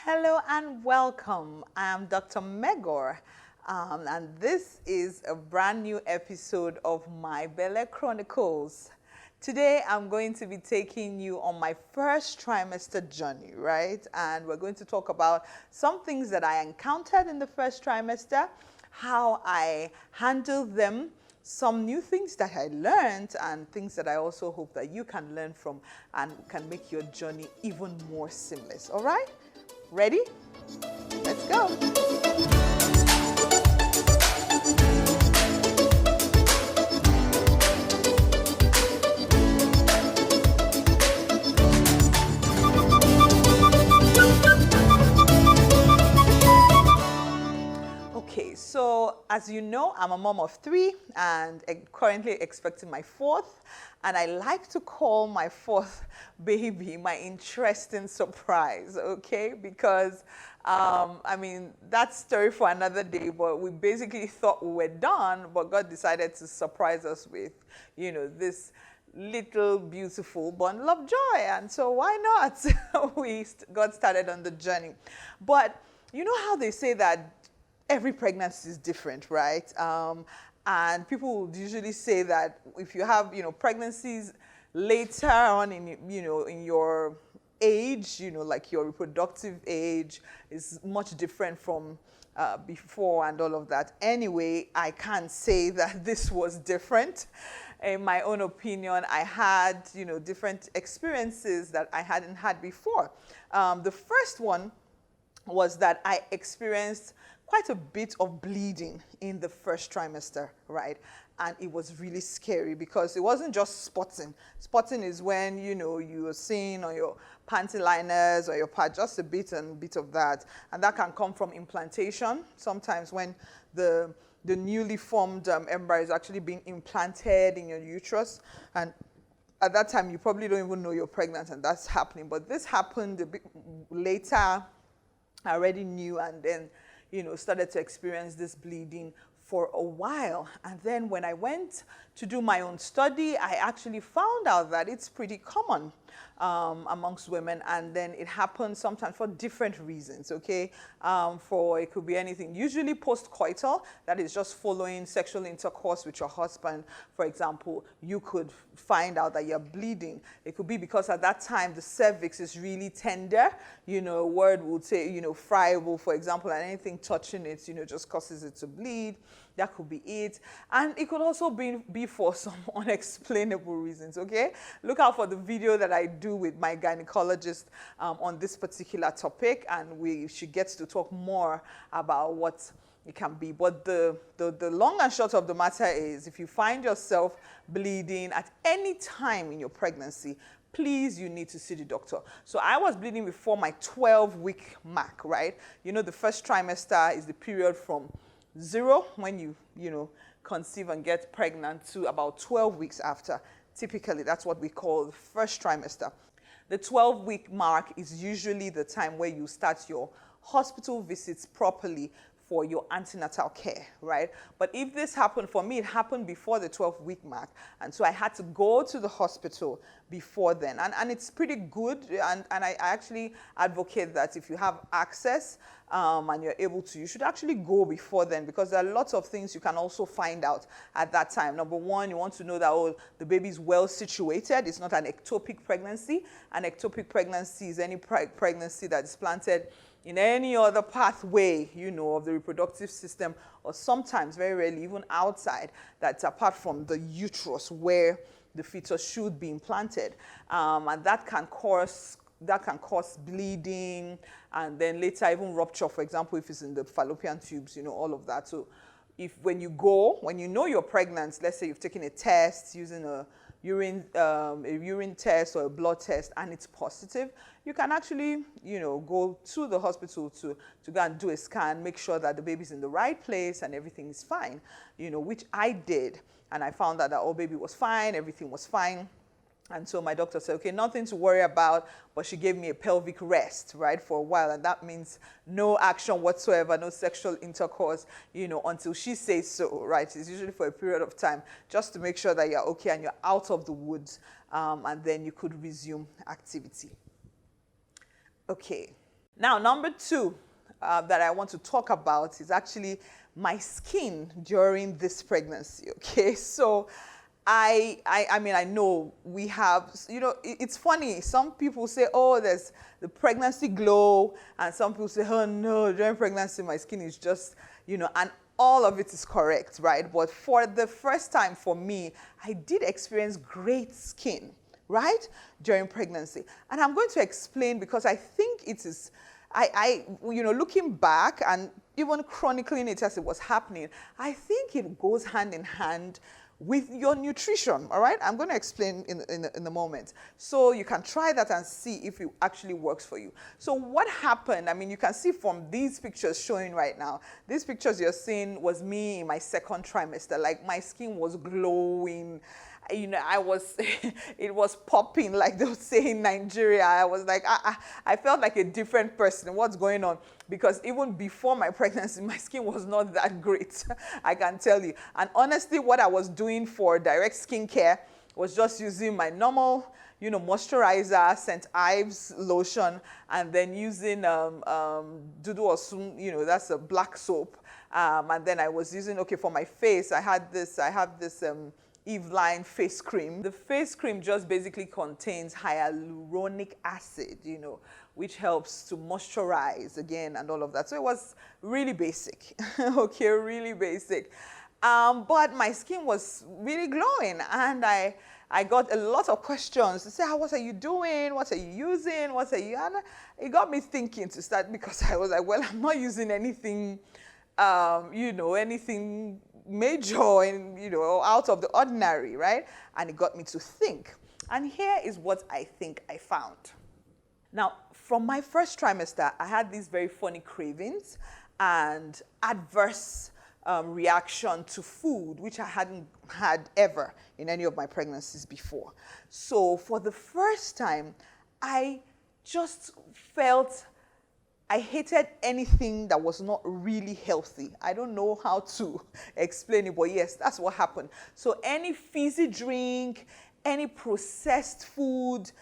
Hello and welcome. I'm Dr. Megor, and this is a brand new episode of my Belle Chronicles. Today, I'm going to be taking you on my first trimester journey, right? And we're going to talk about some things that I encountered in the first trimester, how I handled them, some new things that I learned, and things that I also hope that you can learn from and can make your journey even more seamless. All right? Ready? Let's go. Okay, so as you know, I'm a mom of 3 and currently expecting my 4th. And I like to call my 4th baby my interesting surprise, okay? Because, I mean, that's story for another day, but we basically thought we were done, but God decided to surprise us with, you know, this little beautiful bundle of joy. And so why not? We got started on the journey. But you know how they say that every pregnancy is different, right? And people would usually say that if you have, pregnancies later on in, in your age, like your reproductive age is much different from before and all of that. Anyway, I can't say that this was different. In my own opinion, I had, different experiences that I hadn't had before. The first one was that I experienced quite a bit of bleeding in the first trimester, right? And it was really scary because it wasn't just spotting. Spotting is when, you're seeing on your panty liners or your pad, just a bit of that. And that can come from implantation. Sometimes when the newly formed embryo is actually being implanted in your uterus. And at that time, you probably don't even know you're pregnant and that's happening. But this happened a bit later. I already knew, and then started to experience this bleeding for a while. And then when I went to do my own study, I actually found out that it's pretty common amongst women, and then it happens sometimes for different reasons, okay? It could be anything, usually post-coital, that is just following sexual intercourse with your husband. For example, you could find out that you're bleeding. It could be because at that time the cervix is really tender, a word would say, friable, for example, and anything touching it, just causes it to bleed. That could be it. And it could also be for some unexplainable reasons, okay? Look out for the video that I do with my gynecologist on this particular topic, and she gets to talk more about what it can be. But the long and short of the matter is, if you find yourself bleeding at any time in your pregnancy, please, you need to see the doctor. So I was bleeding before my 12-week mark, right? The first trimester is the period from 0 when you conceive and get pregnant to about 12 weeks after. Typically, that's what we call the first trimester. The 12-week mark is usually the time where you start your hospital visits properly for your antenatal care, right? But if this happened, for me, it happened before the 12-week mark. And so I had to go to the hospital before then. And it's pretty good. And I actually advocate that if you have access and you're able to, you should actually go before then, because there are lots of things you can also find out at that time. Number one, you want to know that, the baby is well situated. It's not an ectopic pregnancy. An ectopic pregnancy is any pregnancy that is planted in any other pathway, of the reproductive system, or sometimes, very rarely, even outside, that's apart from the uterus where the fetus should be implanted. And that can cause bleeding, and then later even rupture, for example, if it's in the fallopian tubes, all of that. So when you know you're pregnant, let's say you've taken a test using a urine test or a blood test, and it's positive, you can actually, go to the hospital to go and do a scan, make sure that the baby's in the right place and everything is fine, which I did. And I found out that our baby was fine, everything was fine. And so my doctor said, okay, nothing to worry about, but she gave me a pelvic rest, right, for a while. And that means no action whatsoever, no sexual intercourse, until she says so, right? It's usually for a period of time, just to make sure that you're okay and you're out of the woods, and then you could resume activity. Okay. Now, number two that I want to talk about is actually my skin during this pregnancy, okay? So I mean, I know we have, it's funny. Some people say, oh, there's the pregnancy glow. And some people say, oh, no, during pregnancy, my skin is just, and all of it is correct, right? But for the first time for me, I did experience great skin, right, during pregnancy. And I'm going to explain because I think it is, looking back and even chronicling it as it was happening, I think it goes hand in hand with your nutrition, all right? I'm going to explain in a moment. So you can try that and see if it actually works for you. So what happened, I mean, you can see from these pictures showing right now, these pictures you're seeing was me in my second trimester. Like my skin was glowing. I was, it was popping, like they would say in Nigeria. I was like, I felt like a different person. What's going on? Because even before my pregnancy, my skin was not that great, I can tell you. And honestly, what I was doing for direct skincare was just using my normal, moisturizer, St. Ives lotion, and then using Dudu Osun, that's a black soap. And then I was using, for my face, I have this Eveline face cream. The face cream just basically contains hyaluronic acid, which helps to moisturize again and all of that. So it was really basic, okay, really basic. But my skin was really glowing, and I got a lot of questions to say, what are you doing? What are you using? What are you? And it got me thinking to start, because I was like, well, I'm not using anything, anything major and out of the ordinary, right? And it got me to think. And here is what I think I found. Now, from my first trimester, I had these very funny cravings and adverse reaction to food, which I hadn't had ever in any of my pregnancies before. So for the first time, I just felt I hated anything that was not really healthy. I don't know how to explain it, but yes, that's what happened. So any fizzy drink, any processed food,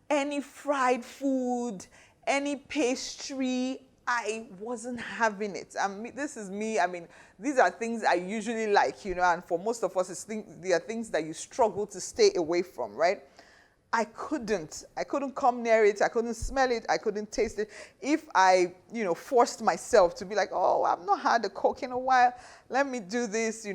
any fried food, any pastry, I wasn't having it. This is me. I mean, these are things I usually like, and for most of us, they are things that you struggle to stay away from, right? I couldn't come near it. I couldn't smell it. I couldn't taste it. If I, forced myself to be like, oh, I've not had a Coke in a while, let me do this,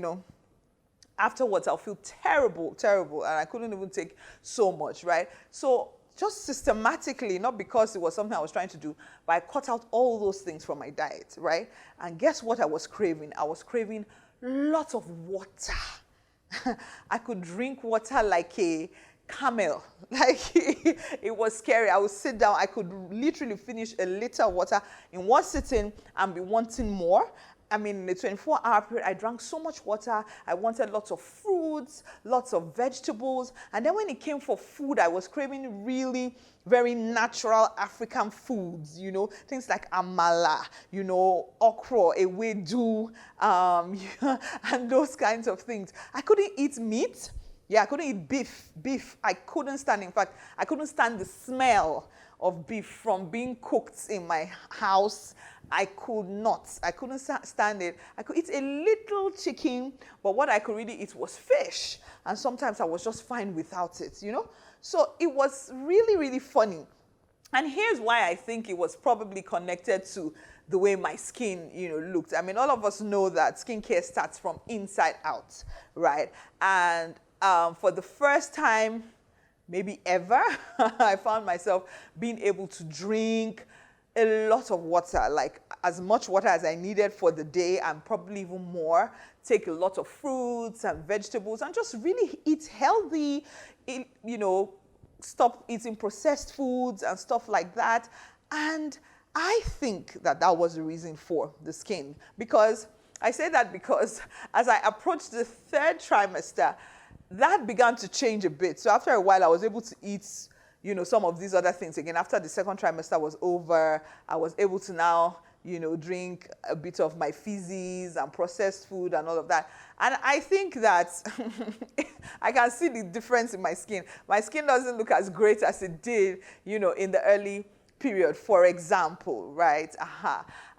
afterwards I'll feel terrible, and I couldn't even take so much, right? So just systematically, not because it was something I was trying to do, but I cut out all those things from my diet, right? And guess what I was craving? I was craving lots of water. I could drink water like a camel. Like it was scary. I would sit down. I could literally finish a liter of water in one sitting and be wanting more. I mean, in the 24-hour period, I drank so much water. I wanted lots of fruits, lots of vegetables. And then when it came for food, I was craving really very natural African foods, things like amala, okra, ewedu, and those kinds of things. I couldn't eat meat. Yeah, I couldn't eat beef. I couldn't stand, in fact, I couldn't stand the smell of beef from being cooked in my house. I couldn't stand it. I could eat a little chicken, but what I could really eat was fish. And sometimes I was just fine without it, So it was really, really funny. And here's why I think it was probably connected to the way my skin, looked. I mean, all of us know that skincare starts from inside out, right? And for the first time, maybe ever, I found myself being able to drink a lot of water, like as much water as I needed for the day and probably even more, take a lot of fruits and vegetables and just really eat healthy, stop eating processed foods and stuff like that. And I think that was the reason for the skin, because I say that because as I approached the third trimester, that began to change a bit. So after a while, I was able to eat, some of these other things. Again, after the second trimester was over, I was able to now, drink a bit of my fizzies and processed food and all of that. And I think that I can see the difference in my skin. My skin doesn't look as great as it did, in the early period, for example, right?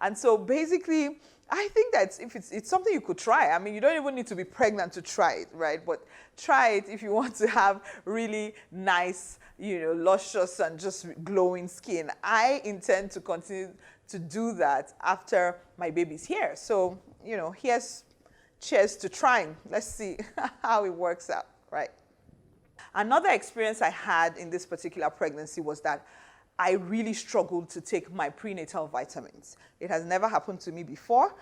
And so basically, I think that if it's something you could try. I mean, you don't even need to be pregnant to try it, right? But try it if you want to have really nice, luscious and just glowing skin. I intend to continue to do that after my baby's here. So, here's cheers to trying. Let's see how it works out, right? Another experience I had in this particular pregnancy was that I really struggled to take my prenatal vitamins. It has never happened to me before.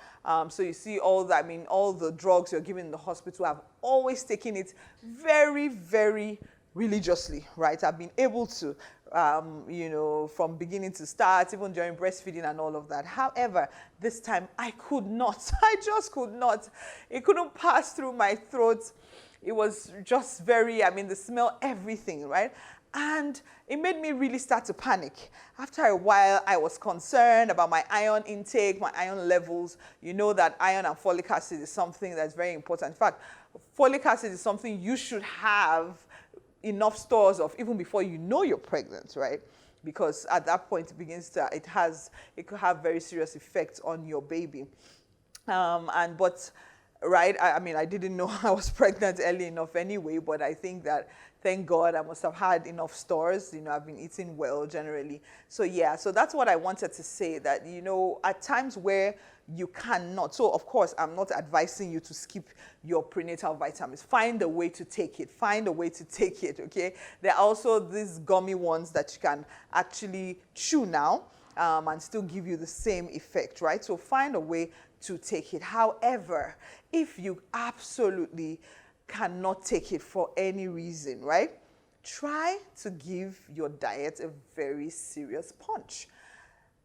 So you see all the drugs you're given in the hospital, I've always taken it very, very religiously, right? I've been able to, from beginning to start, even during breastfeeding and all of that. However, this time I could not. I just could not. It couldn't pass through my throat. It was just the smell, everything, right? And it made me really start to panic. After a while, I was concerned about my iron intake, my iron levels. You know that iron and folic acid is something that's very important. In fact, folic acid is something you should have enough stores of even before you know you're pregnant, right? Because at that point, it could have very serious effects on your baby. Right, I didn't know I was pregnant early enough anyway, but I think that, thank God, I must have had enough stores. I've been eating well generally. So yeah, so that's what I wanted to say, that, at times where you cannot, so of course, I'm not advising you to skip your prenatal vitamins. Find a way to take it. Find a way to take it, okay? There are also these gummy ones that you can actually chew now and still give you the same effect, right? So find a way to take it. However, if you absolutely cannot take it for any reason, right? Try to give your diet a very serious punch.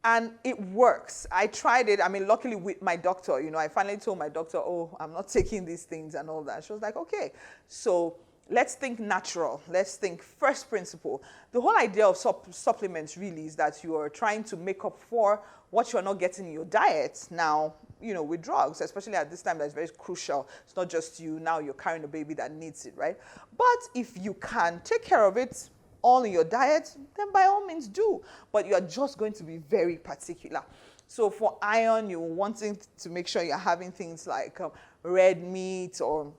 And it works. I tried it. Luckily with my doctor, I finally told my doctor, oh, I'm not taking these things and all that. She was like, okay. So let's think natural. Let's think first principle. The whole idea of supplements really is that you are trying to make up for what you're not getting in your diet now, with drugs, especially at this time, that's very crucial. It's not just you. Now you're carrying a baby that needs it, right? But if you can take care of it all in your diet, then by all means do. But you are just going to be very particular. So for iron, you're wanting to make sure you're having things like red meat or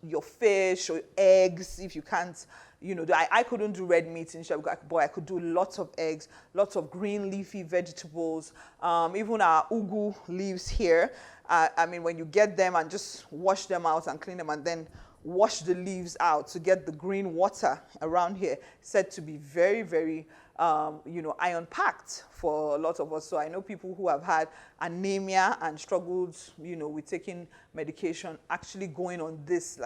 your fish or eggs. If you can't, I couldn't do red meat in Shab, but I could do lots of eggs, lots of green leafy vegetables, even our ugu leaves here. When you get them and just wash them out and clean them and then wash the leaves out to get the green water around here, said to be very, very, iron packed for a lot of us. So I know people who have had anemia and struggled, with taking medication, actually going on this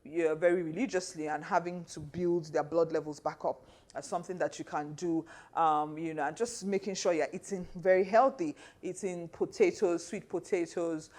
very religiously and having to build their blood levels back up. As something that you can do, and just making sure you're eating very healthy, eating potatoes, sweet potatoes,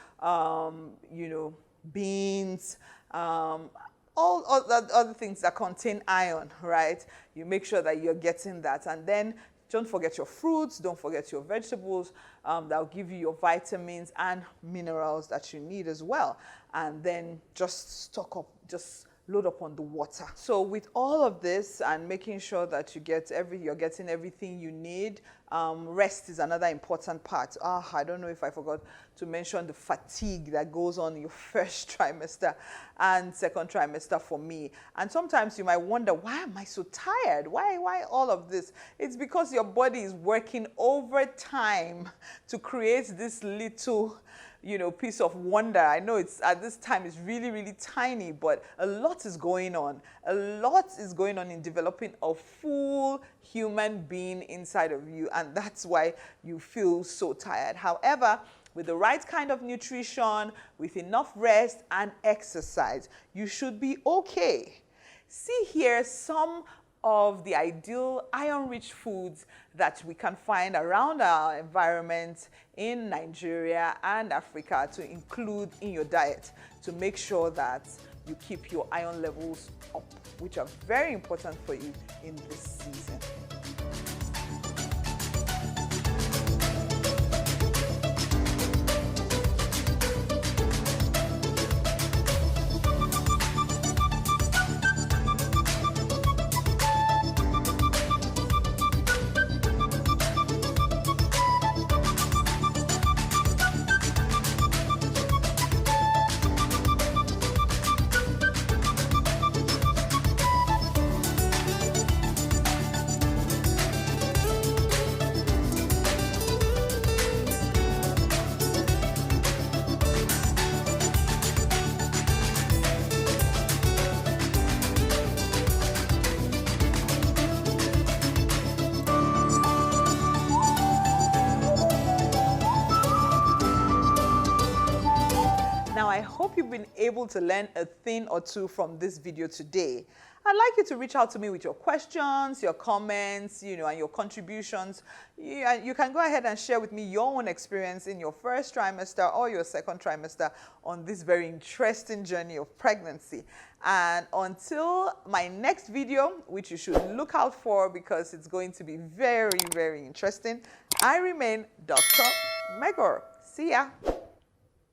beans, all other things that contain iron, right? You make sure that you're getting that. And then don't forget your fruits, don't forget your vegetables. That'll give you your vitamins and minerals that you need as well. And then just stock up, just load up on the water. So with all of this and making sure that you're getting everything you need, rest is another important part. I don't know if I forgot to mention the fatigue that goes on in your first trimester and second trimester for me. And sometimes you might wonder, why am I so tired? Why all of this? It's because your body is working overtime to create this little piece of wonder. I know it's at this time it's really, really tiny, but a lot is going on. A lot is going on in developing a full human being inside of you, and that's why you feel so tired. However, with the right kind of nutrition, with enough rest and exercise, you should be okay. See here some of the ideal iron-rich foods that we can find around our environment in Nigeria and Africa to include in your diet to make sure that you keep your iron levels up, which are very important for you in this season. I hope you've been able to learn a thing or two from this video today. I'd like you to reach out to me with your questions, your comments, and your contributions. You can go ahead and share with me your own experience in your first trimester or your second trimester on this very interesting journey of pregnancy. And until my next video, which you should look out for because it's going to be very, very interesting, I remain Dr. Megor. See ya.